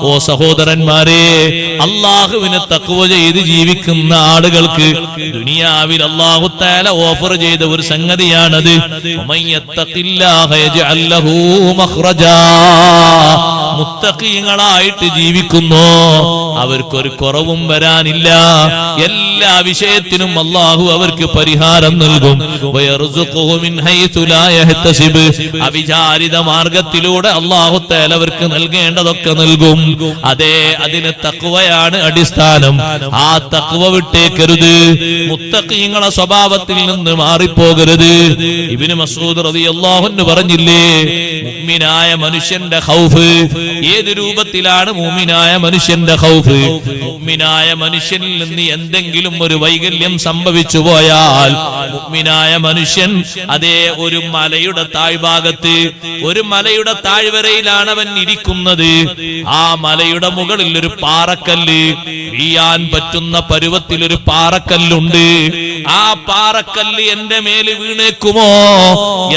ഓ സഹോദരന്മാരെ, അല്ലാഹുവിനെ തഖ്വ ചെയ്ത് ജീവിക്കുന്ന ആളുകൾക്ക് ദുനിയാവിൽ അല്ലാഹു തആല ഓഫർ ചെയ്ത ഒരു സംഗതിയാണത്. വമയ്യത്തഖില്ലാഹ യജ്അൽ ലഹു മഖ്റജാ. മുത്തഖീങ്ങളായിട്ട് ജീവിക്കുന്നു, അവർക്കൊരു കുറവും വരാനില്ല. എല്ലാ വിഷയത്തിനും അല്ലാഹു അവർക്ക് പരിഹാരം നൽകും. വയർസുഖുഹു മിൻ ഹൈതു ലാ യഹ്തസിബ്. അവിചാരിത മാർഗത്തിലൂടെ അല്ലാഹു തആല അവർക്ക് നൽകേണ്ടതൊക്കെ നൽകും. അതേ, അതിന് തഖ്വയാണ് അടിസ്ഥാനം. ആ തഖ്വ വിട്ടേക്കരുത്, മുത്തഖീങ്ങളെ സ്വഭാവത്തിൽ നിന്ന് മാറിപ്പോകരുത്. ഇബ്നു മസ്ഊദ് റളിയല്ലാഹു അൻഹു പറഞ്ഞില്ലേ, മുഅ്മിനായ മനുഷ്യന്റെ ഖൗഫ്. ഏത് രൂപത്തിലാണ് മുഅ്മിനായ മനുഷ്യന്റെ ഖൗഫ്? മുഅ്മിനായ മനുഷ്യനിൽ നിന്ന് എന്തെങ്കിലും ഒരു വൈകല്യം സംഭവിച്ചു പോയാൽ, മുഅ്മിനായ മനുഷ്യൻ അതേ ഒരു മലയുടെ താഴ്ഭാഗത്ത്, ഒരു മലയുടെ താഴ്വരയിലാണ് അവൻ ഇരിക്കുന്നത്. ആ മലയുടെ മുകളിൽ ഒരു പാറക്കല്ല്, വീഴാൻ പറ്റുന്ന പരുവത്തിൽ ഒരു പാറക്കല്ലുണ്ട്. ആ പാറക്കല്ല് എന്റെ മേല് വീണേക്കുമോ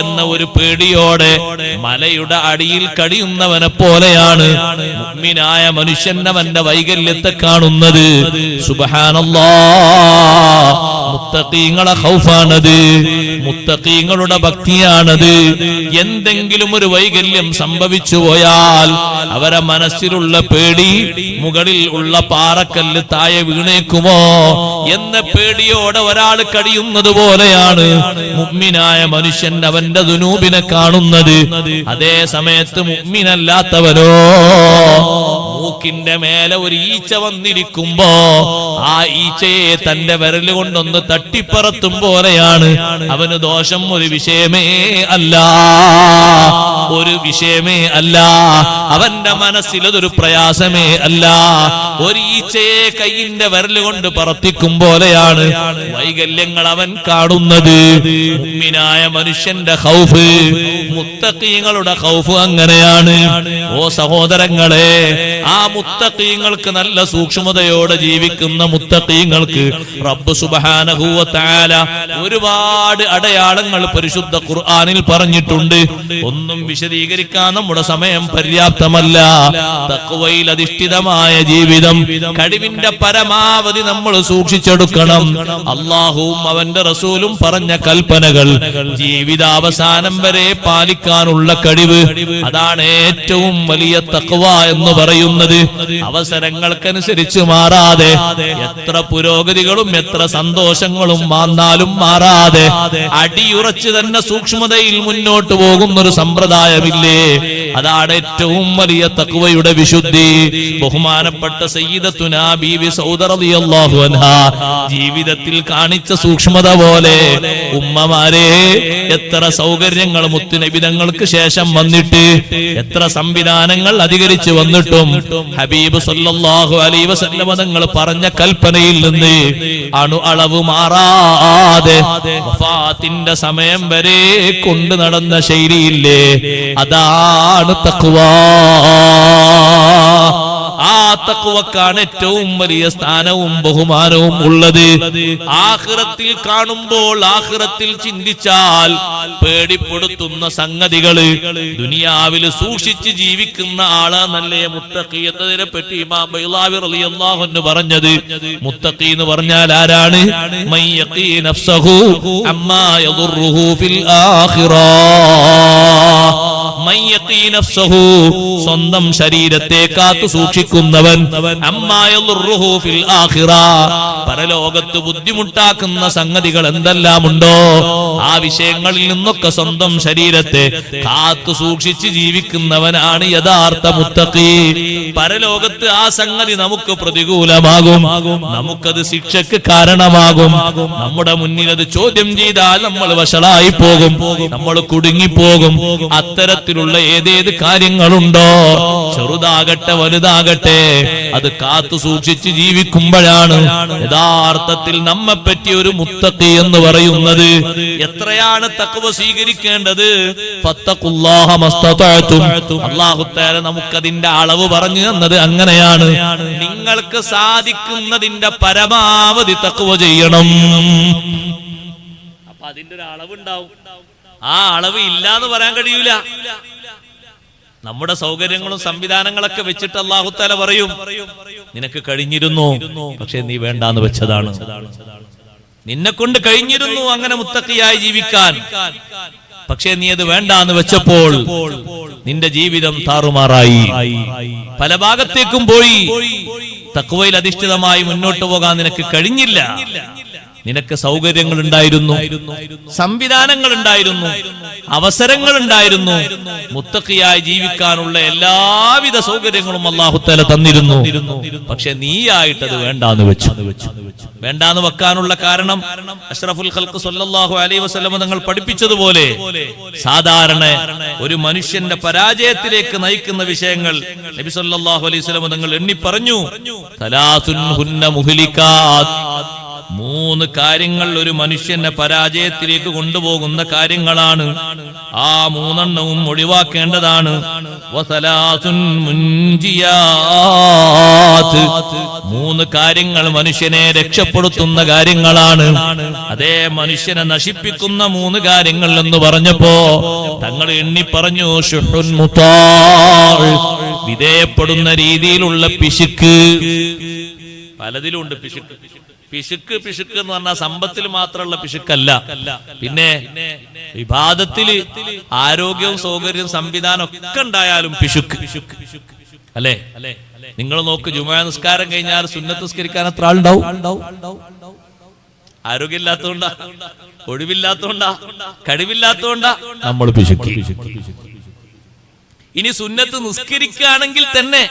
എന്ന ഒരു പേടിയോടെ മലയുടെ അടിയിൽ കഴിയുന്നവനെ പോലെയാണ് മുഅ്മിനായ മനുഷ്യൻ അവന്റെ വൈകല്യത്തെ കാണുന്നത്. സുബ്ഹാനല്ലാഹ്, മുത്തഖീങ്ങളെ ഖൗഫാണത്, മുത്തഖീങ്ങളുടെ ഭക്തിയാണത്. എന്തെങ്കിലും ഒരു വൈകല്യം സംഭവിച്ചു പോയാൽ അവരെ മനസ്സിലുള്ള പേടി, മുകളിൽ ഉള്ള പാറക്കല്ല് താഴെ വീണേക്കുമോ എന്ന പേടിയോടെ ഒരാൾ കഴിയുന്നത് പോലെയാണ് മുഅ്മിനായ മനുഷ്യൻ അവന്റെ ദുനൂബിനെ കാണുന്നത്. അതേ സമയത്ത് മുഅ്മിനല്ലാത്തവരോ, മൂക്കിന്റെ മേലെ ഒരു ഈച്ച വന്നിരിക്കുമ്പോ ആ ഈച്ചയെ തന്റെ വിരൽ കൊണ്ടൊന്ന് തട്ടിപ്പറത്തും പോലെയാണ്. അവന് ദോഷം ഒരു വിഷയമേ അല്ല, ഒരു വിഷയമേ അല്ല. അവന്റെ മനസ്സിൽ അതൊരു പ്രയാസമേ അല്ല. ഒരു ഈച്ചയെ കൈയിന്റെ വിരൽ കൊണ്ട് പറത്തിക്കും പോലെയാണ് വൈകല്യങ്ങൾ അവൻ കാണുന്നത്. മുഅ്മിനായ മനുഷ്യന്റെ ഖൗഫ്, മുത്തഖീങ്ങളുടെ ഖൗഫ് അങ്ങനെയാണ്. ഓ സഹോദരങ്ങളെ, ആ മുത്തഖീങ്ങൾക്ക്, നല്ല സൂക്ഷ്മതയോടെ ജീവിക്കുന്ന മുത്തഖീങ്ങൾക്ക് റബ്ബ് സുബ്ഹാനഹു വ തആല ഒരുപാട് അടയാളങ്ങൾ പരിശുദ്ധ ഖുർആനിൽ പറഞ്ഞിട്ടുണ്ട്. ഒന്നും വിശദീകരിക്കാൻ നമ്മുടെ സമയം പര്യാപ്തമല്ല. തഖ്വയിൽ അധിഷ്ഠിതമായ ജീവിതം കഴിവിന്റെ പരമാവധി നമ്മൾ സൂക്ഷിച്ചെടുക്കണം. അല്ലാഹുവും അവന്റെ റസൂലും പറഞ്ഞ കൽപ്പനകൾ ജീവിതാവസാനം വരെ പാലിക്കാനുള്ള കഴിവ്, അതാണ് ഏറ്റവും വലിയ തഖ്വ എന്ന് പറയുന്നത്. അവസരങ്ങൾക്കനുസരിച്ച് മാറാതെ, എത്ര പുരോഗതികളും എത്ര സന്തോഷങ്ങളും വന്നാലും മാറാതെ അടിയുറച്ച് തന്നെ സൂക്ഷ്മതയിൽ മുന്നോട്ട് പോകുന്ന ഒരു സമ്പ്രദായമില്ലേ, അതാണ് ഏറ്റവും വലിയ തഖ്വയുടെ വിശുദ്ധി. ബഹുമാനപ്പെട്ട സയ്യിദത്തുനാ ബീവി സൗദ റളിയല്ലാഹു അൻഹാ ജീവിതത്തിൽ കാണിച്ച സൂക്ഷ്മത പോലെ ഉമ്മമാരെ, എത്ര സൗകര്യങ്ങൾ മുത്തുനബി തങ്ങൾക്ക് ശേഷം വന്നിട്ട്, എത്ര സംവിധാനങ്ങൾ അധികരിച്ചു വന്നിട്ടും ഹബീബ് സല്ലല്ലാഹു അലൈഹി വസല്ലം തങ്ങൾ പറഞ്ഞ കൽപ്പനയിൽ നിന്ന് അണു അളവ് മാറാതെ വഫാത്തിന്റെ സമയം വരെ കൊണ്ടു നടന്ന ശൈലിയില്ലേ, അതാണ് തഖ്വ. ആ തഖ്വക്കാണ് ഏറ്റവും വലിയ സ്ഥാനവും ബഹുമാനവും ഉള്ളത്. ആഖിറത്തിൽ കാണുമ്പോൾ, ആഖിറത്തിൽ ചിന്തിച്ചാൽ പേടിപ്പെടുത്തുന്ന സംഗതികള് ദുനിയാവിൽ സൂക്ഷിച്ച് ജീവിക്കുന്ന ആളാണല്ലേ മുത്തഖി എന്നതിനെ പറ്റി ഇമാം ബൈളാവി റളിയല്ലാഹു അൻഹു പറഞ്ഞത്. മുത്തഖി എന്ന് പറഞ്ഞാൽ ആരാണ്? മൻ യഖീ നഫ്സഹു അമ്മാ യദുറുഹു ഫിൽ ആഖിറ. മൻ യഖീ നഫ്സഹു, സ്വന്തം ശരീരത്തെ കാത്തു സൂക്ഷിക്കുന്നവൻ. അമ്മാ യദുറുഹു ഫിൽ ആഖിറ, പരലോകത്ത് ബുദ്ധിമുട്ടാക്കുന്ന സംഗതികൾ എന്തെല്ലാമുണ്ടോ ആ വിഷയങ്ങളിൽ നിന്നൊക്കെ സ്വന്തം ശരീരത്തെ കാത്തു സൂക്ഷിച്ച് ജീവിക്കുന്നവനാണ് യഥാർത്ഥ മുത്തഖി. പരലോകത്ത് ആ സംഗതി നമുക്ക് പ്രതികൂലമാകും, നമുക്കത് ശിക്ഷക്ക് കാരണമാകും. നമ്മുടെ മുന്നിൽ അത് ചോദ്യം ചെയ്താൽ നമ്മൾ വഷളായി പോകും, നമ്മൾ കുടുങ്ങിപ്പോകും. അത്തരത്തിലുള്ള ഏതേത് കാര്യങ്ങളുണ്ടോ, ചെറുതാകട്ടെ വലുതാകട്ടെ, അത് കാത്തു സൂക്ഷിച്ച് ജീവിക്കുമ്പോഴാണ് യഥാർത്ഥത്തിൽ നമ്മെ പറ്റി ഒരു മുത്തഖി എന്ന് പറയുന്നത്. എത്രയാണ് തഖ്വ സ്വീകരിക്കേണ്ടത്? ഫത്തഖുല്ലാഹ മസ്തതഅതും. അല്ലാഹു തആല നമുക്കതിന്റെ അളവ് പറഞ്ഞു തന്നത് അങ്ങനെയാണ്. നിങ്ങൾക്ക് സാധിക്കുന്നതിന്റെ പരമാവധി തഖ്വ ചെയ്യണം. അപ്പൊ അതിന്റെ ഒരു അളവുണ്ടാവും. ആ അളവ് ഇല്ല എന്ന് പറയാൻ കഴിയൂല. നമ്മുടെ സൗകര്യങ്ങളും സംവിധാനങ്ങളൊക്കെ വെച്ചിട്ട് അല്ലാഹു തആല പറയും, നിനക്ക് കഴിഞ്ഞിരുന്നു, പക്ഷെ നീ വേണ്ടാന്ന് വെച്ചതാണ്. നിന്നെ കൊണ്ട് കഴിഞ്ഞിരുന്നു അങ്ങനെ മുത്തഖിയായി ജീവിക്കാൻ, പക്ഷേ നീ അത് വേണ്ടാന്ന് വെച്ചപ്പോൾ നിന്റെ ജീവിതം താറുമാറായി, പല ഭാഗത്തേക്കും പോയി. തഖ്വയിൽ അധിഷ്ഠിതമായി മുന്നോട്ട് പോകാൻ നിനക്ക് കഴിഞ്ഞില്ല. നിനക്ക് സൗകര്യങ്ങൾ ഉണ്ടായിരുന്നു, സംവിധാനങ്ങൾ ഉണ്ടായിരുന്നു, അവസരങ്ങൾ ഉണ്ടായിരുന്നു, മുത്തഖിയായി ജീവിക്കാനുള്ള എല്ലാവിധ സൗകര്യങ്ങളും അല്ലാഹു തആല തന്നിരുന്നു. പക്ഷെ നീയായിട്ട് അത് വേണ്ടാന്ന് വെച്ചു. വേണ്ടാന്ന് വെക്കാനുള്ള കാരണം അഷ്റഫുൽ ഖൽഖ് സല്ലല്ലാഹു അലൈഹി വസല്ലം തങ്ങൾ പഠിപ്പിച്ചതുപോലെ സാധാരണ ഒരു മനുഷ്യന്റെ പരാജയത്തിലേക്ക് നയിക്കുന്ന വിഷയങ്ങൾ നബി സല്ലല്ലാഹു അലൈഹി വസല്ലം തങ്ങൾ എണ്ണി പറഞ്ഞു. സലാസുൻ ഹുന്ന മുഹ്ലികാത്ത്, 3 കാര്യങ്ങൾ ഒരു മനുഷ്യനെ പരാജയത്തിലേക്ക് കൊണ്ടുപോകുന്ന കാര്യങ്ങളാണ്. ആ 3 എണ്ണവും ഒഴിവാക്കേണ്ടതാണ്. വസലാസുൻ മുൻജിയാത്ത്, 3 കാര്യങ്ങൾ മനുഷ്യനെ രക്ഷപ്പെടുത്തുന്ന കാര്യങ്ങളാണ്. അതേ മനുഷ്യനെ നശിപ്പിക്കുന്ന 3 കാര്യങ്ങൾ എന്ന് പറഞ്ഞപ്പോ തങ്ങൾ എണ്ണി പറഞ്ഞു, ശുഹുൻ മുതാഅ്, വിധേയപ്പെടുന്ന രീതിയിലുള്ള പിശുക്ക്. പലതിലുണ്ട് പിശുക്ക്. പിശുക്ക് പിശുക്ക് എന്ന് പറഞ്ഞാൽ സമ്പത്തിൽ മാത്രമുള്ള പിശുക്കല്ല, പിന്നെ വിവാദത്തില് ആരോഗ്യവും സൗകര്യവും സംവിധാനം ഒക്കെ ഉണ്ടായാലും പിശുക്ക് അല്ലേ? നിങ്ങൾ നോക്ക്, ജുമുഅ നിസ്കാരം കഴിഞ്ഞാൽ സുന്നത്ത് നിസ്കരിക്കാൻ എത്ര ആളുണ്ടാവും? ആരോഗ്യമില്ലാത്തതുകൊണ്ടാ, ഒഴിവില്ലാത്തതുകൊണ്ടാ, കഴിവില്ലാത്തതുകൊണ്ടാ നമ്മൾ പിശുക്കി. ഇനി സുന്നത്ത് നിസ്കരിക്കുകയാണെങ്കിൽ തന്നെ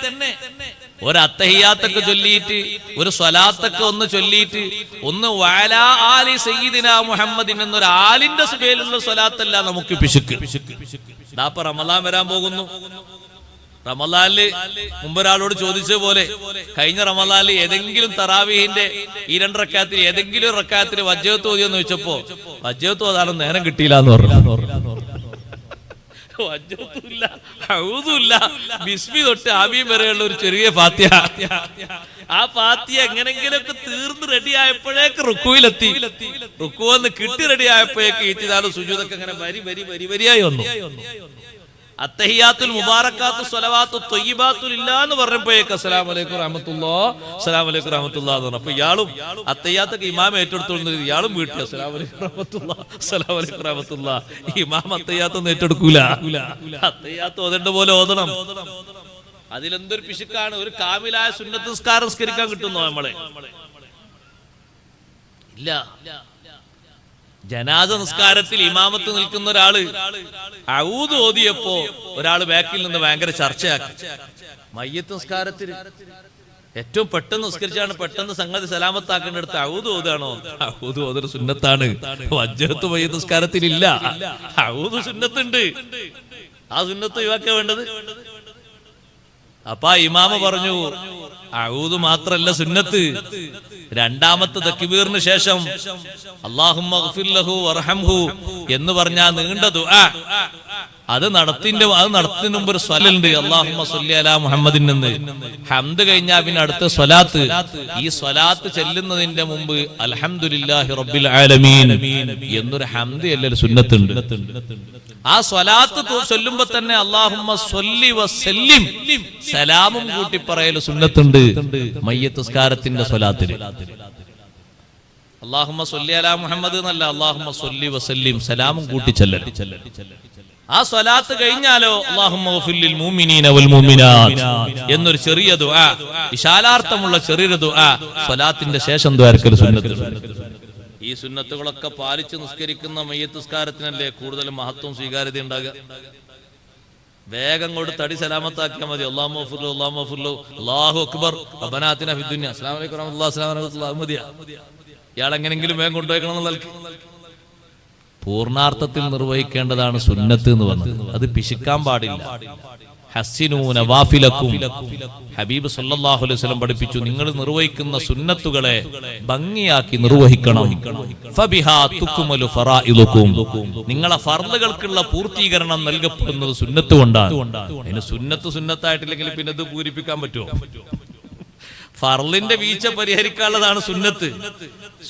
ഒരു അത്തഹിയാത്തൊക്കെ ചൊല്ലിയിട്ട്, ഒരു സ്വലാത്തൊക്കെ ഒന്ന് ചൊല്ലിയിട്ട്, ഒന്ന് വഅലാ ആലി സയ്യിദിനാ മുഹമ്മദിൻ എന്നൊരു ആലിന്റെ സുബേലുള്ള സ്വലാത്തല്ല നമുക്ക് പിശുക്ക്. ഇതാപ്പ റമളാൻ വരാൻ പോകുന്നു. റമളാനില് മുമ്പൊരാളോട് ചോദിച്ച പോലെ കഴിഞ്ഞ റമളാനില് ഏതെങ്കിലും തറാവീഹിന്റെ ഈ 2 റക്അത്തിൽ ഏതെങ്കിലും ഒരു റക്അത്തിൽ വജ്ജഹത്ത് ഓതിയെന്ന് ചോദിച്ചപ്പോ വജ്ജഹത്ത് ഓതാനും നേരം കിട്ടിയില്ല എന്ന് പറഞ്ഞു. വജ്ജഹത്തുമില്ല, ഹൗദുമില്ല, ബിസ്മി തൊട്ട് ആമീൻ വരെയുള്ള ഒരു ചെറിയ ഫാത്തിഹ. ആ ഫാത്തിഹ എങ്ങനെങ്കിലൊക്കെ തീർന്ന് റെഡി ആയപ്പോഴേക്ക് റുക്കുവിലെത്തി. റുക്കുവെന്ന് കിട്ടി റെഡി ആയപ്പോഴേക്ക് ഈത്തിദാലും സുജൂദൊക്കെ അങ്ങനെ വരിയായി വന്നു. അത്തഹിയാത്തുൽ മുബാറക്കാത്തു സ്വലവാത്തു ത്വയ്യിബാത്തു ലില്ലാ എന്ന് പറഞ്ഞപ്പോഴേക്ക് അസ്സലാമു അലൈക്കും റഹ്മത്തുള്ളാഹ്, അസ്സലാമു അലൈക്കും റഹ്മത്തുള്ളാഹ് എന്ന് പറഞ്ഞു. അപ്പൊ ഇയാളും അത്തഹിയാത്തൊക്കെ ഇമാം ഏറ്റെടുത്തോളുന്നത്, ഇയാളും വീട്ടിൽ അസ്സലാമു അലൈക്കും റഹ്മത്തുള്ളാഹ്, അസ്സലാമു അലൈക്കും റഹ്മത്തുള്ളാഹ്. ഇമാം അത്തഹിയാത്തൊന്നും ഏറ്റെടുക്കൂല. അത്തഹിയാത്ത് ഓതേണ്ട പോലെ ഓതണം. അതിലെന്തൊരു പിശുക്കാണ്. ഒരു കാമിലായ സുന്നത്ത് നിസ്കാരം നിസ്കരിക്കാൻ കിട്ടുന്നോ നമ്മളെ? ഇല്ല. ജനാസ നിസ്കാരത്തിൽ ഇമാമത്ത് നിൽക്കുന്ന ഒരാള് ഔദ് ഓതിയപ്പോ ഒരാള് ബാക്കിൽ നിന്ന് ഭയങ്കര ചർച്ചയാക്കി. മയ്യത്ത് നിസ്കാരത്തിൽ ഏറ്റവും പെട്ടെന്ന് നിസ്കരിച്ചാണ് പെട്ടെന്ന് സംഗതി സലാമത്താക്കേണ്ടടുത്ത് ഔദ് ഓതാണോ? ഔദ് ഓതൊരു സുന്നത്താണ്. വജ്ജഹത്ത് മയ്യത്ത് നിസ്കാരത്തിൽ ഇല്ല. ഔദ് സുന്നത്തുണ്ട്. ആ സുന്നത്ത് ഒഴിവാക്കാൻ വേണ്ടത്. അപ്പൊ ഇമാമ പറഞ്ഞു, ഔദ് മാത്രല്ല സുന്നത്ത്, രണ്ടാമത്തെ തക്ബീറിന് ശേഷം അല്ലാഹുമ്മ ഗ്ഫിർ ലഹു വർഹംഹു എന്ന് പറഞ്ഞാ നീണ്ട ദുആ, അത് നടത്തുന്നതിന് മുമ്പ് ഒരു സ്വലുണ്ട്, അല്ലാഹുമ്മ സ്വല്ലി അലാ മുഹമ്മദിൻ എന്ന്. ഹംദ് കഴിഞ്ഞാ പിന്നെ അടുത്ത സ്വലാത്ത്. ഈ സ്വലാത്ത് ചെല്ലുന്നതിന്റെ മുമ്പ് അൽഹംദുലില്ലാഹി റബ്ബിൽ ആലമീൻ എന്നൊരു ഹംദ് അല്ലൊരു സുന്നത്തുണ്ട്. ആ സ്വലാത്ത് ചൊല്ലുമ്പോ തന്നെ അല്ലാഹുമ്മ സ്വല്ലി വസല്ലിം സലാമും കൂട്ടി പറയൽ സുന്നത്തുണ്ട് മയ്യത്ത് നിസ്കാരത്തിന്റെ സ്വലാത്തിൽ. അല്ലാഹുമ്മ സ്വല്ലി അലാ മുഹമ്മദ് എന്നല്ല, അല്ലാഹുമ്മ സ്വല്ലി വസല്ലിം സലാമും കൂട്ടി ചെല്ലൽ. ആ സ്വലാത്ത് കഴിഞ്ഞാലോ അല്ലാഹുമ്മ ഗ്ഫിർ ലിൽ മുഅ്മിനീന വൽ മുഅ്മിനാത്ത് എന്നൊരു ചെറിയ ദുആ, വിശാലാർത്ഥമുള്ള ചെറിയൊരു ദുആ സ്വലാത്തിന്റെ ശേഷം ദ്വാരക്കൽ സുന്നത്ത്. ഈ സുന്നത്തുകളൊക്കെ പാലിച്ച് നിസ്കരിക്കുന്ന മയ്യത്ത് നിസ്കാരത്തിനല്ലേ കൂടുതലും മഹത്വം സ്വീകാര്യത ഉണ്ടാകുക. വേഗം കൊണ്ട് തടി സലാമത്താക്കിയാൽ മതി. അല്ലാഹുമ്മ ഗ്ഫിർ ലഹു, അല്ലാഹുമ്മ ഗ്ഫിർ ലഹു, അല്ലാഹു അക്ബർ, റബ്ബനാ ആതിനാ ഫിദ് ദുനിയ, അസ്സലാമു അലൈക്കും വറഹ്മത്തുള്ളാഹി, അസ്സലാമു അലൈക്കും വറഹ്മത്തുള്ളാഹി മതിയാ. ഇയാൾ എങ്ങനെങ്കിലും വേഗം കൊണ്ടുപോയിക്കണം എന്നുള്ള പൂർണാർത്ഥത്തിൽ നിർവഹിക്കേണ്ടതാണ് സുന്നത്ത് എന്ന് പറഞ്ഞത്. അത് പിശുക്കാൻ പാടില്ല. ഹസ്സിനൂ നവാഫിലക്കും, ഹബീബ് സല്ലല്ലാഹു അലൈഹി വസല്ലം പഠിപ്പിച്ചു, നിങ്ങൾ നിർവഹിക്കുന്ന സുന്നത്തുകളെ ഭംഗിയാക്കി നിർവഹിക്കണം. ഫബിഹാ തുക്മലു ഫറായിദുക്കും, നിങ്ങളെ ഫർളുകൾക്കുള്ള പൂർത്തീകരണം നൽകപ്പെടുന്നത് സുന്നത്ത് കൊണ്ടാണ്. അതിന് സുന്നത്തായിട്ടില്ലെങ്കിൽ പിന്നെ ഇത് പൂരിപ്പിക്കാൻ പറ്റുമോ? ഫർളിന്റെ വീഴ്ച പരിഹരിക്കാനുള്ളതാണ് സുന്നത്ത്.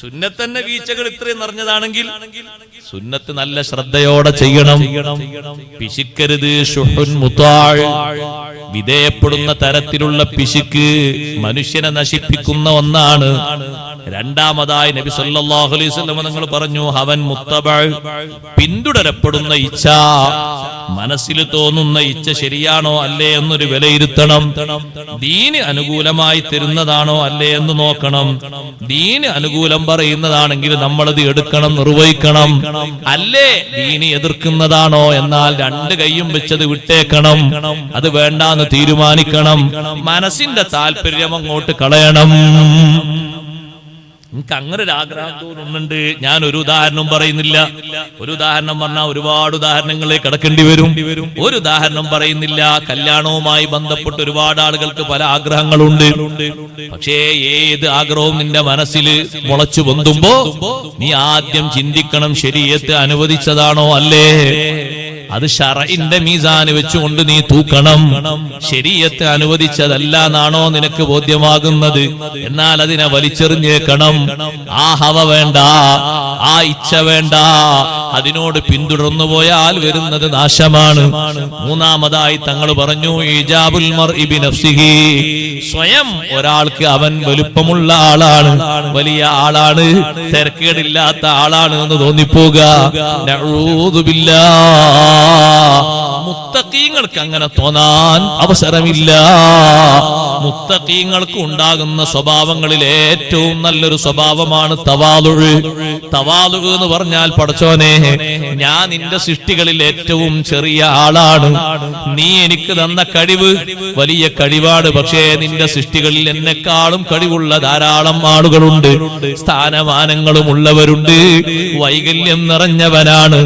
സുന്നത്ത് തന്നെ വീഴ്ചകൾ ഇത്രയും നിറഞ്ഞതാണെങ്കിൽ സുന്നത്ത് നല്ല ശ്രദ്ധയോടെ ചെയ്യണം. പിശിക്കരുത്. ശുഹുൻ മുതാഅ്, വിധേയപ്പെടുന്ന തരത്തിലുള്ള പിശുക്ക് മനുഷ്യനെ നശിപ്പിക്കുന്ന ഒന്നാണ്. രണ്ടാമതായി നബി സല്ലല്ലാഹു അലൈഹി വസല്ലം തങ്ങൾ പറഞ്ഞു, ഹവൻ മുത്തബഅ്, പിന്തുടരപ്പെടുന്ന ഇച്ഛ, മനസ്സിൽ തോന്നുന്ന ഇച്ഛ ശരിയാണോ അല്ലേ എന്നൊരു വിലയിരുത്തണം. ദീന് അനുകൂലമായി തരുന്നതാണോ അല്ലേ എന്ന് നോക്കണം. ദീന് അനുകൂലം പറയുന്നതാണെങ്കിൽ നമ്മളത് എടുക്കണം, നിർവഹിക്കണം. അല്ലേ ദീന് എതിർക്കുന്നതാണോ എന്നാൽ രണ്ട് കൈയും വെച്ചത് വിട്ടേക്കണം. അത് വേണ്ടാന്ന് തീരുമാനിക്കണം. മനസ്സിന്റെ താല്പര്യം അങ്ങോട്ട് കളയണം. എനിക്ക് അങ്ങനെ ഒരു ആഗ്രഹം തോന്നുന്നുണ്ട്. ഞാൻ ഒരു ഉദാഹരണം പറയുന്നില്ല. ഒരു ഉദാഹരണം പറഞ്ഞാൽ ഒരുപാട് ഉദാഹരണങ്ങളിലേക്ക് കടക്കേണ്ടി വരും. ഒരു ഉദാഹരണം പറയുന്നില്ല. കല്യാണവുമായി ബന്ധപ്പെട്ട് ഒരുപാട് ആളുകൾക്ക് പല ആഗ്രഹങ്ങളുണ്ട്. പക്ഷേ ഏത് ആഗ്രഹവും നിന്റെ മനസ്സിൽ മുളച്ചു പൊന്തുമ്പോ നീ ആദ്യം ചിന്തിക്കണം, ശരീഅത്ത് അനുവദിച്ചതാണോ അല്ലേ. അത് ശർഇന്റെ മീസാന് വെച്ചുകൊണ്ട് നീ തൂക്കണം. ശരീഅത്ത് അനുവദിച്ചതല്ല എന്നാണോ നിനക്ക് ബോധ്യമാകുന്നത്, എന്നാൽ അതിനെ വലിച്ചെറിഞ്ഞേക്കണം. ആ ഹവ വേണ്ട, ആ ഇച്ഛ വേണ്ട. അതിനോട് പിന്തുടർന്നു പോയാൽ വരുന്നത് നാശമാണ്. മൂന്നാമതായി തങ്ങൾ പറഞ്ഞു, ഇജാബുൽ മർഇ ബിനഫ്സിഹി, സ്വയം ഒരാൾക്ക് അവൻ വലുപ്പമുള്ള ആളാണ്, വലിയ ആളാണ്, തിരക്കേടില്ലാത്ത ആളാണ് എന്ന് തോന്നിപ്പോക. നഊദു ബില്ലാഹ്. മുത്തഖീങ്ങൾക്ക് അങ്ങനെ തോന്നാൻ അവസരമില്ല. മുത്തഖീങ്ങൾക്ക് ഉണ്ടാകുന്ന സ്വഭാവങ്ങളിൽ ഏറ്റവും നല്ലൊരു സ്വഭാവമാണ് തവാളുഅ്. തവാളുഅ് എന്ന് പറഞ്ഞാൽ, പടച്ചോനെ, ഞാൻ നിന്റെ സൃഷ്ടികളിൽ ഏറ്റവും ചെറിയ ആളാണ്. നീ എനിക്ക് തന്ന കഴിവ് വലിയ കഴിവാണ്. പക്ഷേ നിന്റെ സൃഷ്ടികളിൽ എന്നെക്കാളും കഴിവുള്ള ധാരാളം ആളുകളുണ്ട്, സ്ഥാനമാനങ്ങളും ഉള്ളവരുണ്ട്, വൈകല്യം നിറഞ്ഞവനാണ്.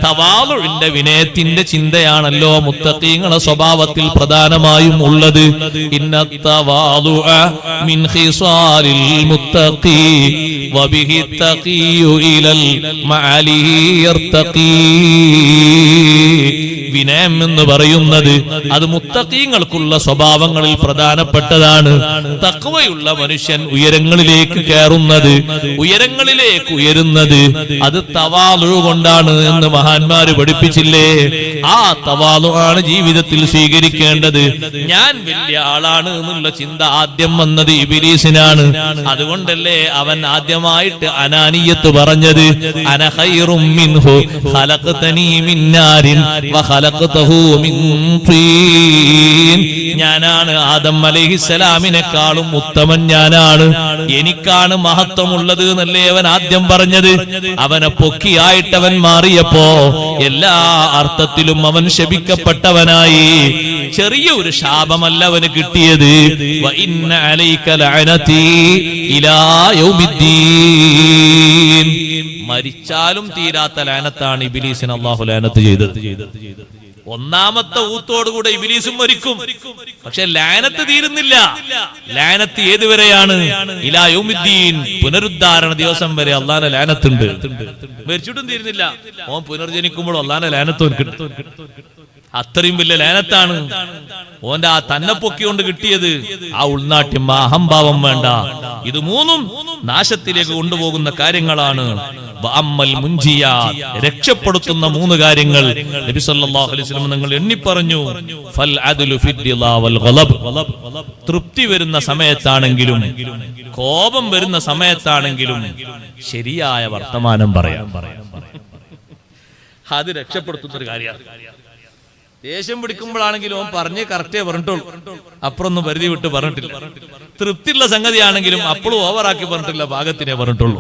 തവാളുഇന്റെ വിനയത്തിന്റെ ചിന്തയാണല്ലോ മുത്തഖീങ്ങളുടെ സ്വഭാവത്തിൽ പ്രധാനമായും ഉള്ളത്. ഇന്ന തവാളുഅ മിൻ ഖിസാലിൽ മുത്തഖി വബിഹി തഖിയു ഇലൽ മഅലി യർതഖി. വിനയം എന്ന് പറയുന്നത് അത് മുത്തഖീങ്ങൾക്കുള്ള സ്വഭാവങ്ങളിൽ പ്രധാനപ്പെട്ടതാണ്. തഖ്വയുള്ള മനുഷ്യൻ ഉയരങ്ങളിലേക്ക് കയറുന്നത്, ഉയരങ്ങളിലേക്ക് ഉയരുന്നത് അത് തവാളു കൊണ്ടാണ് എന്ന് മഹാന്മാര് പഠിപ്പിച്ചില്ലേ. ആ തവാളു ആണ് ജീവിതത്തിൽ സ്വീകരിക്കേണ്ടത്. ഞാൻ വലിയ ആളാണ് എന്നുള്ള ചിന്ത ആദ്യം വന്നത് ഇബ്ലീസിനാണ്. അതുകൊണ്ടല്ലേ അവൻ ആദ്യമായിട്ട് അനാനിയത്ത് പറഞ്ഞത്. അന ഖൈറും മിൻഹു ഖലഖതനി മിൻ നാരിൻ വഖലഖതഹു മിൻ തീൻ. ഞാനാണ് ആദം അലൈഹിസ്സലാമിനെക്കാളും ഉത്തമൻ, ഞാനാണ്, എനിക്കാണ് മഹത്വമുള്ളത് എന്നല്ലേ അവൻ ആദ്യം പറഞ്ഞത്. അവനെ പൊക്കിയായിട്ടവൻ മാറിയപ്പോ എല്ലാ അർത്ഥത്തിലും അവൻ ശപിക്കപ്പെട്ടവനായി. ചെറിയ ഒരു ശാപമല്ല അവന് കിട്ടിയത്. വ ഇന്ന അലൈക ലഅനതി ഇലാ യൗമിദ്ദീൻ. മരിച്ചാലും തീരാത്ത ലഅനത്താണ് ഇബ്ലീസിന് അല്ലാഹു ലഅനത്ത് ചെയ്തത്. ഒന്നാമത്തെ ഊത്തോടുകൂടെ ഇബ്ലീസും മരിക്കും. പക്ഷെ ലഅനത്ത് തീരുന്നില്ല. ലഅനത്ത് ഏതുവരെയാണ്? ഇലാ യൗമിദ്ദീൻ, പുനരുദ്ധാരണ ദിവസം വരെ അല്ലാഹുവിന്റെ ലഅനത്തുണ്ട്. മരിച്ചിട്ടും തീരുന്നില്ല. ഓൻ പുനർജനിക്കുമ്പോൾ അല്ലാഹുവിന്റെ ലഅനത്ത് കിട്ടും. അത്രയും വലിയ ലഅനത്താണ് ഓന്റെ ആ തന്നെ പൊക്കിക്കൊണ്ട് കിട്ടിയത്. ആ ഉൾനാട്യം, ആ അഹംഭാവം വേണ്ട. ഇത് മൂന്നും നാശത്തിലേക്ക് കൊണ്ടുപോകുന്ന കാര്യങ്ങളാണ്. രക്ഷപ്പെടുത്തുന്ന മൂന്ന് കാര്യങ്ങൾ നബി സല്ലല്ലാഹു അലൈഹി വസല്ലം നിങ്ങൾ എണ്ണി പറഞ്ഞു. ഫൽ അദ്ലു ഫിദ്ദിലാ വൽ ഗളബ്. തൃപ്തി വരുന്ന സമയത്താണെങ്കിലും കോപം വരുന്ന സമയത്താണെങ്കിലും ശരിയായ വർത്തമാനം പറയാം. അത് രക്ഷപ്പെടുത്തുന്ന ഒരു കാര്യമാണ്. ദേഷ്യം പിടിക്കുമ്പോഴാണെങ്കിലും ഓൻ പറഞ്ഞ് കറക്റ്റേ പറഞ്ഞിട്ടുള്ളൂ, അപ്പുറൊന്നും പരിധി വിട്ട് പറഞ്ഞിട്ടില്ല. തൃപ്തിയുള്ള സംഗതിയാണെങ്കിലും അപ്പോഴും ഓവറാക്കി പറഞ്ഞിട്ടില്ല, ഭാഗത്തിനെ പറഞ്ഞിട്ടുള്ളൂ.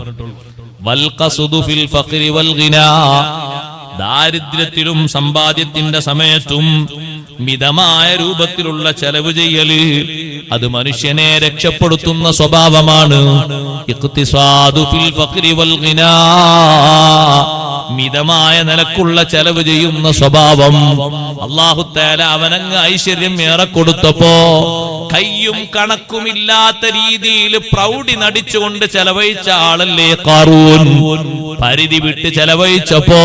ദാരിദ്ര്യത്തിലും സമ്പാദ്യത്തിന്റെ സമയത്തും മിതമായ രൂപത്തിലുള്ള ചെലവ് ചെയ്യല് അത് മനുഷ്യനെ രക്ഷപ്പെടുത്തുന്ന സ്വഭാവമാണ്. ഇഖ്തിസാദു ഫിൽ ഫഖ്രി വൽ ഗിനാ, മിതമായ നിലക്കുള്ള ചെലവ് ചെയ്യുന്ന സ്വഭാവം. അല്ലാഹു തആല അവനങ്ങ് ഐശ്വര്യം ഏറെ കൊടുത്തപ്പോ കയ്യും കണക്കുമില്ലാത്ത രീതിയിൽ പ്രൗഢി നടിച്ചുകൊണ്ട് ചെലവഴിച്ച ആളല്ലേ ഖാറൂൻ. പരിധി വിട്ട് ചെലവഴിച്ചപ്പോ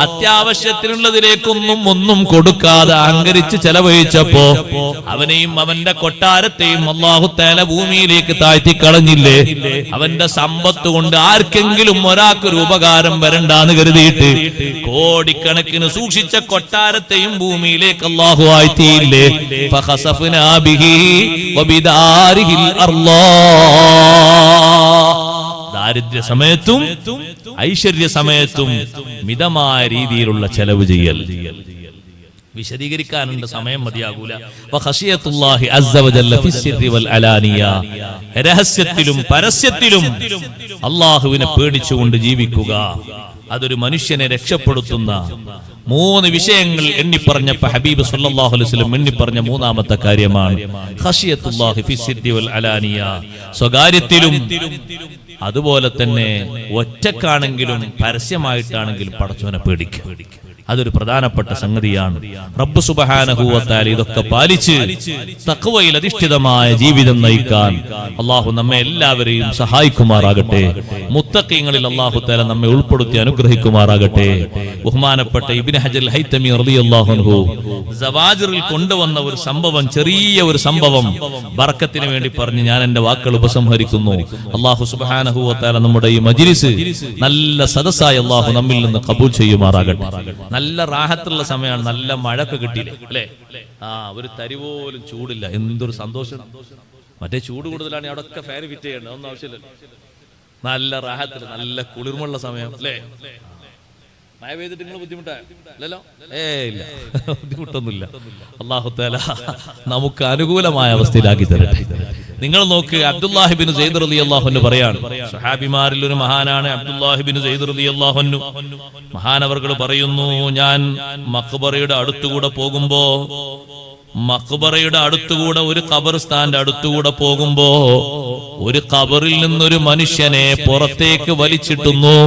അത്യാവശ്യത്തിനുള്ളതിലേക്കൊന്നും ഒന്നും കൊടുക്കാതെ അഹങ്കരിച്ച് ചെലവഴിച്ചപ്പോ അവനെയും അവന്റെ കൊട്ടാരത്തെയും അല്ലാഹു തആല ഭൂമിയിലേക്ക് താഴ്ത്തി കളഞ്ഞില്ലേ? അവന്റെ സമ്പത്ത് കൊണ്ട് ആർക്കെങ്കിലും ഒരാൾക്കൊരു ഉപകാരം വരണ്ടാന്ന് കരുതിയിട്ട് കോടിക്കണക്കിന് സൂക്ഷിച്ച കൊട്ടാരത്തെയും ഭൂമിയിലേക്ക് അല്ലാഹു ആഴ്ത്തിയില്ലേ? ഫഖസഫ്നാ ബിഹി വബിദാരിഹിൽ അർളാ. ദാരിദ്ര്യ സമയത്തും ഐശ്വര്യ സമയത്തും മിതമായ രീതിയിലുള്ള ചെലവ് ചെയ്യൽ. വിശദീകരിക്കാനുണ്ട്, സമയം മതിയാകൂല. വഖശിയത്തുല്ലാഹി അസ്സ വജല്ല ഫിസ്സിർരി വൽ അലാനിയ. രഹസ്യത്തിലും പരസ്യത്തിലും അല്ലാഹുവിനെ പേടിച്ചുകൊണ്ട് ജീവിക്കുക. അതൊരു മനുഷ്യനെ രക്ഷപ്പെടുത്തുന്ന 3 വിഷയങ്ങൾ എണ്ണിപ്പറഞ്ഞപ്പോ ഹബീബ് സല്ലല്ലാഹു അലൈഹി വസല്ലം എണ്ണിപ്പറഞ്ഞ 3ാമത്തെ കാര്യമാണ് ഖശിയത്തുല്ലാഹി ഫിസ്സിർരി വൽ അലാനിയ. സ്വകാര്യത്തിലും അതുപോലെ തന്നെ ഒറ്റക്കാണെങ്കിലും പരസ്യമായിട്ടാണെങ്കിലും പടച്ചവനെ പേടിക്കുക. അതൊരു പ്രധാനപ്പെട്ട സംഗതിയാണ്. റബ്ബ് സുബ്ഹാനഹു വ തആല ഇതൊക്കെ പാലിച്ച് തഖ്വയിൽ അധിഷ്ഠിതമായ ജീവിതം നയിക്കാൻ അല്ലാഹു നമ്മെ എല്ലാവരെയും സഹായിക്കുമാറാകട്ടെ. മുത്തഖീങ്ങളിൽ അല്ലാഹു തആല നമ്മെ ഉൾപ്പെടുത്തി അനുഗ്രഹിക്കുമാറാകട്ടെ. ബഹുമാനപ്പെട്ട ഇബ്നു ഹജർ ഹൈതമി റളിയല്ലാഹു അൻഹു സവാജിറിൽ കൊണ്ടുവന്ന ഒരു സംഭവം, ചെറിയ ഒരു സംഭവം ബർക്കത്തിന് വേണ്ടി പറഞ്ഞ് ഞാൻ എന്റെ വാക്കുകൾ ഉപസംഹരിക്കുന്നു. അല്ലാഹു സുബ്ഹാനഹു വ തആല നമ്മുടെ ഈ മജ്ലിസ് നല്ല സദസ്സായി അല്ലാഹു നമ്മിൽ നിന്ന് ഖബൂൽ ചെയ്യുമാറാകട്ടെ. നല്ല റാഹത്തുള്ള സമയമാണ്. നല്ല മഴയൊക്കെ കിട്ടിയില്ലേ അല്ലേ? ഒരു തരി പോലും ചൂടില്ല. എന്തൊരു സന്തോഷം. മറ്റേ ചൂട് കൂടുതലാണ്, അവിടെയൊക്കെ ഫാൻ ഫിറ്റ് ചെയ്യണ്ട, ഒന്നും ആവശ്യമില്ല. നല്ല റാഹത്തിൽ നല്ല കുളിർമുള്ള സമയം അല്ലേ? മഴ പെയ്തിട്ട് നിങ്ങൾ ബുദ്ധിമുട്ടായില്ലല്ലോ? ഇല്ല, ബുദ്ധിമുട്ടൊന്നുമില്ല. അല്ലാഹു തആല നമുക്ക് അനുകൂലമായ അവസ്ഥയിലാക്കി തരട്ടെ. നിങ്ങൾ നോക്ക്, അബ്ദുല്ലാഹി ബിൻ സൈദ് റളിയല്ലാഹു അൻഹു പറയാണ്, സ്വഹാബിമാരിൽ ഒരു മഹാനാണ് അബ്ദുല്ലാഹി ബിൻ സൈദ് റളിയല്ലാഹു അൻഹു. മഹാനവർകൾ പറയുന്നു, ഞാൻ മഖ്ബറയുടെ അടുത്തുകൂടെ പോകുമ്പോ, മഖ്ബറയുടെ അടുത്തുകൂടെ ഒരു ഖബർസ്ഥാന്റെ അടുത്തുകൂടെ പോകുമ്പോ ഒരു ഖബറിൽ നിന്നൊരു മനുഷ്യനെ പുറത്തേക്ക് വലിച്ചിട്ടുന്നു.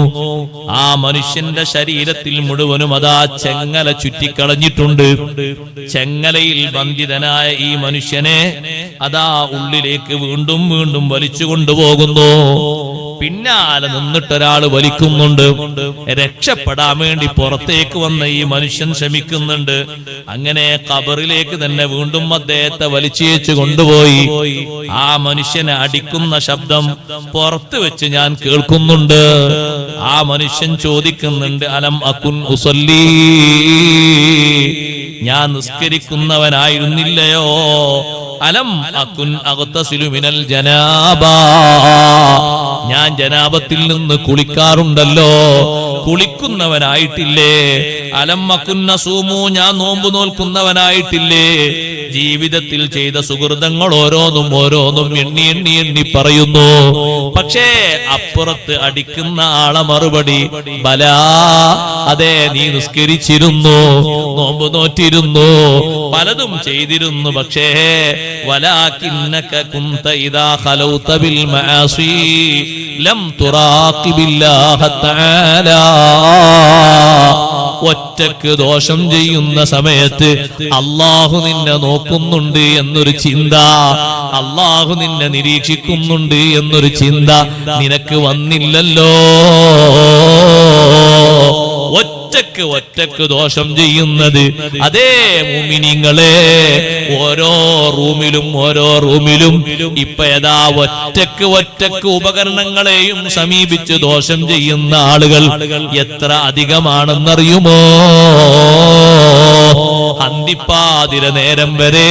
ആ മനുഷ്യന്റെ ശരീരത്തിൽ മുഴുവനും അതാ ചെങ്ങല ചുറ്റിക്കളഞ്ഞിട്ടുണ്ട്. ചെങ്ങലയിൽ ബന്ധിതനായ ഈ മനുഷ്യനെ അതാ ഉള്ളിലേക്ക് വീണ്ടും വീണ്ടും വലിച്ചു കൊണ്ടുപോകുന്നു. പിന്നാലെ നിന്നിട്ടൊരാള് വലിക്കുന്നുണ്ട്. രക്ഷപ്പെടാൻ വേണ്ടി പുറത്തേക്ക് വന്ന ഈ മനുഷ്യൻ ശ്രമിക്കുന്നുണ്ട്. അങ്ങനെ ഖബറിലേക്ക് തന്നെ വീണ്ടും അദ്ദേഹത്തെ വലിച്ചേച്ചു കൊണ്ടുപോയി. ആ മനുഷ്യനെ അടിക്കുന്ന ശബ്ദം പുറത്ത് വെച്ച് ഞാൻ കേൾക്കുന്നുണ്ട്. ആ മനുഷ്യൻ ചോദിക്കുന്നുണ്ട്, അലം അകുൻ ഉസല്ലി, ഞാൻ നിസ്കരിക്കുന്നവനായിരുന്നില്ലയോ? അലം അകുൻ അഗ്തസിലു മിനൽ ജനാബ, ഞാൻ ജനാബത്തിൽ നിന്ന് കുളിക്കാറുണ്ടല്ലോ, കുളിക്കുന്നവനായിട്ടില്ലേ? അലം അകുൻ നസൂമു, ഞാൻ നോമ്പ് നോൽക്കുന്നവനായിട്ടില്ലേ? ജീവിതത്തിൽ ചെയ്ത സുഹൃതങ്ങൾ ഓരോന്നും ഓരോന്നും എണ്ണി എണ്ണി എണ്ണി പറയുന്നു. പക്ഷേ അപ്പുറത്ത് അടിക്കുന്ന ആളെ മറുപടി, ബലാ, അതെ, നീ നിസ്കരിച്ചിരുന്നു, നോമ്പ് നോറ്റിരുന്നു, പലതും ചെയ്തിരുന്നു. പക്ഷേ വലാകിന്നക കുന്ത ഇദാ ഖലൗത ബിൽ മആസി ലം തുറാഖിബില്ലാഹ തആല, ഒറ്റക്ക് ദോഷം ചെയ്യുന്ന സമയത്ത് അല്ലാഹു നിന്നെ നോക്കുന്നുണ്ട് എന്നൊരു ചിന്ത, അല്ലാഹു നിന്നെ നിരീക്ഷിക്കുന്നുണ്ട് എന്നൊരു ചിന്ത നിനക്ക് വന്നില്ലല്ലോ. ഒറ്റക്ക് ദോഷം ചെയ്യുന്നത്, അതേ മുഅ്മിനീങ്ങളെ, ഓരോ റൂമിലും ഇപ്പൊ ഏതാ ഒറ്റക്ക് ഉപകരണങ്ങളെയും സമീപിച്ച് ദോഷം ചെയ്യുന്ന ആളുകൾ എത്ര അധികമാണെന്നറിയുമോ? അന്തിപ്പാതിര നേരം വരെ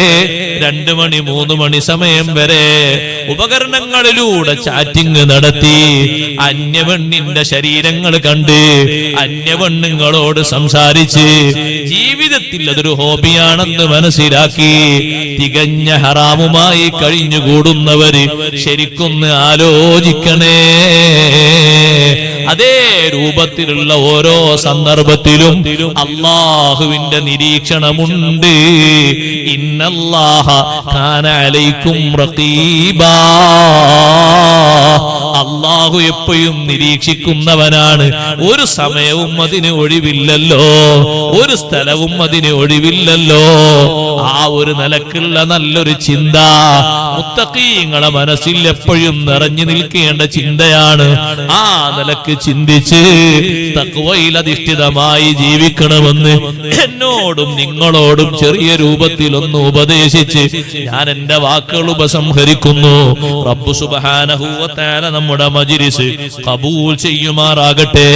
2 മണി 3 മണി സമയം വരെ ഉപകരണങ്ങളിലൂടെ ചാറ്റിംഗ് നടത്തി അന്യപെണ്ണിന്റെ ശരീരങ്ങൾ കണ്ട് അന്യപെണ്ണുങ്ങളോട് സംസാരിച്ച് ജീവിതത്തിൽ അതൊരു ഹോബിയാണെന്ന് മനസ്സിലാക്കി തികഞ്ഞ ഹറാമുമായി കഴിഞ്ഞുകൂടുന്നവര് ശരിക്കൊന്ന് ആലോചിക്കണേ. അതേ രൂപത്തിലുള്ള ഓരോ സന്ദർഭത്തിലും അല്ലാഹുവിന്റെ നിരീക്ഷണമുണ്ട്. ഇന്നല്ലാഹ കാന അലൈക്കും റഖീബാ, അല്ലാഹു എപ്പോഴും നിരീക്ഷിക്കുന്നവനാണ്. ഒരു സമയവും അതിന് ഒഴിവില്ലല്ലോ, ഒരു സ്ഥലവും അതിന് ഒഴിവില്ലല്ലോ. ആ ഒരു നിലക്കുള്ള നല്ലൊരു ചിന്ത മുത്തഖീങ്ങളെ മനസ്സിൽ എപ്പോഴും നിറഞ്ഞു നിൽക്കേണ്ട ചിന്തയാണ്. ആ നിലക്ക് ചിന്തിച്ച് തഖ്വയിൽ അധിഷ്ഠിതമായി ജീവിക്കണമെന്ന് എന്നോടും നിങ്ങളോടും ചെറിയ രൂപത്തിൽ ഒന്ന് ഉപദേശിച്ച് ഞാൻ എന്റെ വാക്കുകൾ ഉപസംഹരിക്കുന്നു. റബ്ബ് സുബ്ഹാനഹു വ തആല നമ്മുടെ മജ്‌ലിസ് ഖബൂൽ ചെയ്യുമാറാകട്ടെ.